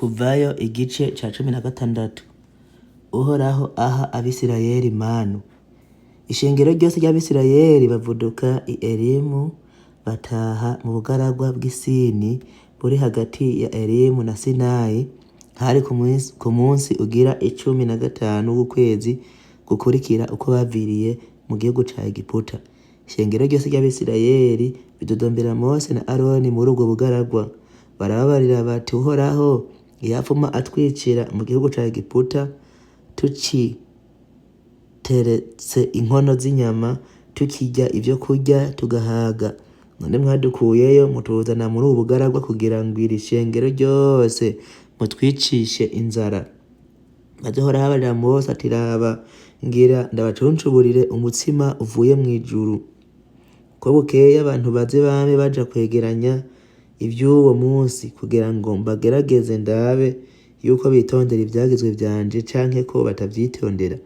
Kuvayo igice ca 16. Uhoraho aha Abisirayeli manu. Ishengero ryose ry'Abisirayeli bavuduka i Elimu, bataha mu bugaragwa bw'Isini buri hagati ya Elimu na Sinayi, hari ku munsi ugira 15 w'ukwezi gukurikira uko baviriye mu gihugu ca Egiputa. Ishengero ryose ry'Abisirayeli bidodombera Mose na Aroni muri ubwo bugaragwa, barababarira bati Uhoraho yapfuma atwicira mu gihugu ca Egiputa tuciteretse inkono z'inyama, tukirya ivyo kurya tugahaga. None mwadukuyeyo mutuzana muri ubu bugaragwa kugira ngo iri shengero ryose mutwicishe inzara. Maze Uhoraho abarira Mose ati raba, ngira ndabacuncuburire umutsima uvuye mw'ijuru. Ko bukeye abantu baze bame baja kwegeranya ivy'uwo munsi kugira ngo mbagerageze ndabe yuko bitondera ivyagizwe vyanje canke ko batavyitondera.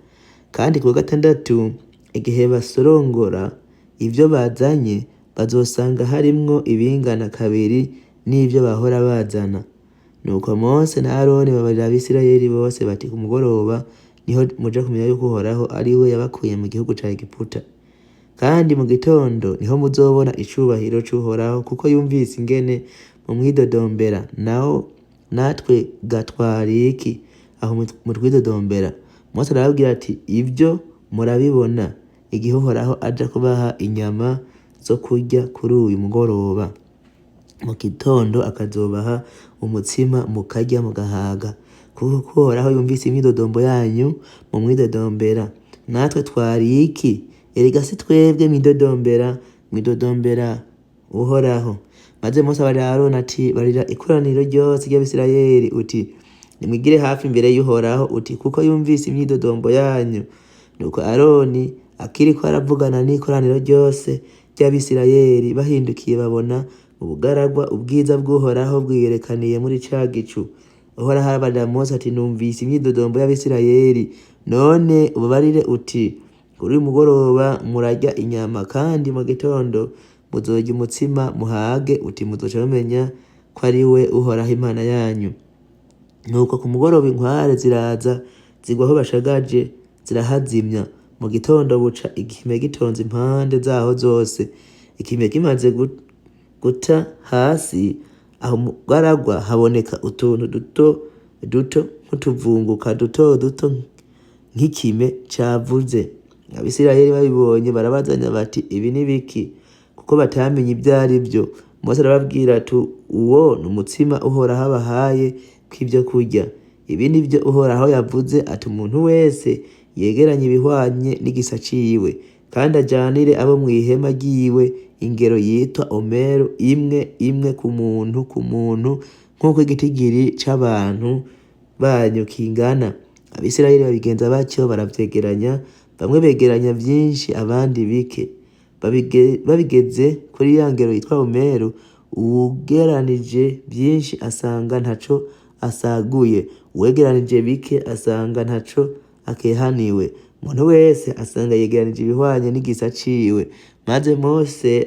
Kandi ku gatandatu igihe basorongora ivyo bazanye, bazosanga harimwo ibingana kabiri n'ivyo bahora bazana. Nuko Mose na Aroni babarira Abisirayeli bose bati ku mugoroba niho muja kumenya yuko Uhoraho ari we yabakuye mu gihugu ca Egiputa. Kandi mu gitondo niho muzobona icubahiro c'Uhoraho, kuko yumvise ingene mumwidodombera, naho natwe gatwariki aho mutwidodombera. Mose arababwira ati ivyo murabibona igihe Uhoraho aja kubaha inyama zo kurya kuri uyu mugoroba. Mu gitondo akazobaha umutsima mukarya mugahaga, kuko Uhoraho yumvise imyidodombo yanyu mumwidodombera. Natwe twariki? Erega si twebwe mwidodombera Uhoraho. Maze Mose abarira Aroni ati barira ikoraniro ryose ry'Abisirayeli uti nimwigire hafi imbere y'Uhoraho uti kuko yumvise imyidodombo yanyu. Nuko Aroni akiriko aravugana n'ikoraniro ryose ry'Abisirayeli, bahindukiye babona mu bugaragwa ubwiza bw'Uhoraho bwiyerekaniye muri ca gicu. Uhoraho arabarira Mose ati numvise imyidodombo y'Abisirayeli, none ubabarire uti kuri uyu mugoroba murarya inyama, kandi mu gitondo muzorya umutsima muhage, uti muzoca mumenya ko ari we Uhoraho Imana yanyu. Nuko ku mugoroba inkware ziraza zigwa aho bashagaje zirahazimya. Mu gitondo buca ikime gitonze impande zaho zose. Ikime kimaze guta hasi, aho mu bugaragwa haboneka utuntu duto nk'utuvunguka duto nk'ikime cavuze. Abisirayeli babibonye barabazanya bati ibi ni biki? Kuko batamenye ibyo ari byo. Mose arababwira ati uwo ni umutsima Uhoraho abahaye kw'ivyo kurya. Ibi ni vyo Uhoraho yavuze ati umuntu wese yegeranye ibihwanye n'igisa ciwe, kandi ajanire abo mw'ihema ryiwe ingero yitwa omero imwe ku muntu nk'uko igitigiri c'abantu banyu kingana. Abisirayeli babigenza batyo, baravyegeranya, bamwe begeranya vyinshi abandi bike. Babigeze kuri ya ngero yitwa omero, uwugeranije vyinshi asanga ntaco asaguye, uwegeranije bike asanga ntaco akehaniwe. Umuntu wese asanga yegeranije ibihwanye n'igisa ciwe. Maze Mose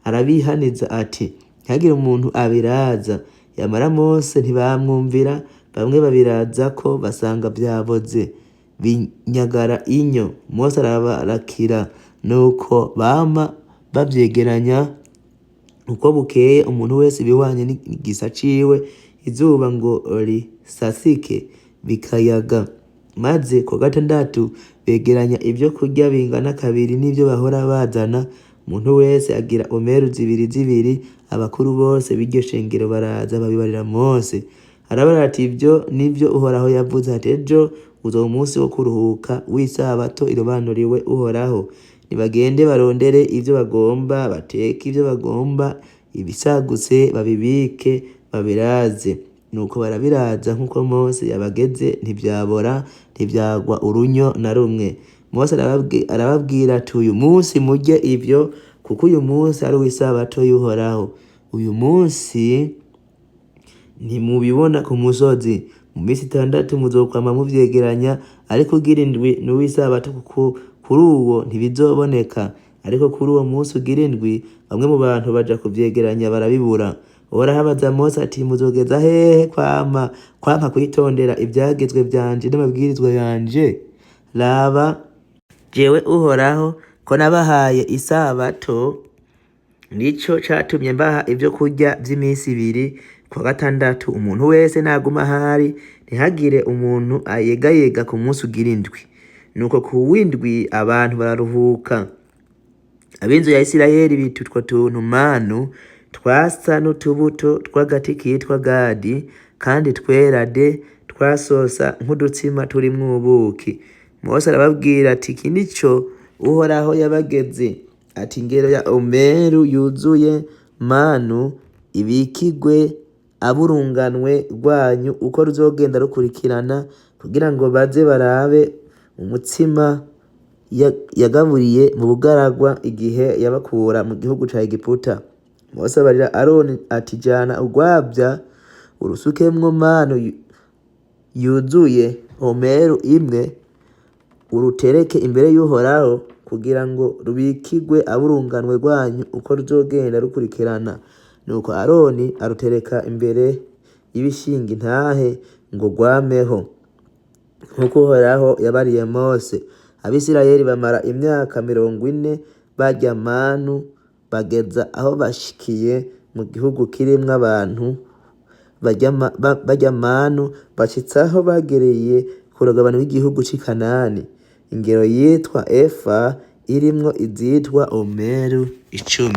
arabihaniza ati ntihagire umuntu abiraza. Yamara Mose ntibamwumvira, bamwe babirazako basanga vyaboze binyagara inyo. Mose arabarakira, nuko bama bavyegeranya uko bukeye, umuntu wese ibihwanye n'igisa ciwe, izuba ngo risasike bikayaga. Maze ku gatandatu begeranya ivyo kurya bingana kabiri n'ivyo bahora bazana. Umuntu wese agira omero zibiri. Abakuru bose b'iryo shengero baraza babibarira Mose. Arabarira ati ivyo nivyo Uhoraho yavuze ati ejo uzoba umunsi wo kuruhuka w'isabato irobanuriwe Uhoraho. Nibagende barondere ivyo bagomba, bateke ivyo bagomba, ibisagutse babibike babiraze. Nuko barabiraza nk'uko Mose yabageze, ntivyabora ntivyagwa urunyo na rumwe. Mose arababwira ati uyu munsi murye ivyo, kuko uyu munsi ari uw'isabato y'Uhoraho. Uyu munsi ntimubibona ku musozi. Mu minsi 6 muzokwama muvyegeranya, ariko ugira indwi ni uw'isabato, kuko kuri uwo ntibizoboneka. Ariko kuri uwo munsi ugira indwi bamwe mu bantu baja kuvyegeranya barabibura. Uhoraho abaza Mose ati muzogeza hehe kwanka kwitondera ivyagezwe vyanje n'amabwirizwa yanje? Raba jewe Uhoraho ko nabahaye isabato, nico catumye mbaha ivyo kurya vy'iminsi 2, kuwa gatandatu umuntu wese naguma ahari, ntihagire umuntu ayegayega ku munsi ugira indwi. Nuko ku w'indwi abantu bararuhuka. Ab'inzu ya Isirayeli bita utwo tuntu manu, twasa n'utubuto tw'agati kitwa Gadi, kandi twera de, twasosa nk'udutsima turimwo ubuki. Mose arababwira ati iki nico Uhoraho yabageze, ati ingero ya omeru yuzuye manu ibikigwe aburunganwe rwanyu uko ruzogenda rukurikirana, kugira ngo baze barabe umutsima yagaburiye mu bugaragwa igihe yabakura mu gihugu ca Egiputa. Mose abarira Aroni ati jana urwabya urusukemwo manu yuzuye omeru imwe, urutereke imbere y'Uhoraho, kugira ngo rubikigwe aburunganwe rwanyu uko ruzogenda rukurikirana. Nuko Aroni arutereka imbere y'ibishinga intahe ngo rwameho, nk'uko Uhoraho yabariye Mose. Abisirayeli bamara imyaka 40 barya manu, bageza aho bashikiye mu gihugu kirimwo abantu barya manu, bashitsaho bagereye ku rugabano w'igihugu c'i Kanani. Ingero yitwa efa irimwo izitwa omeru 10.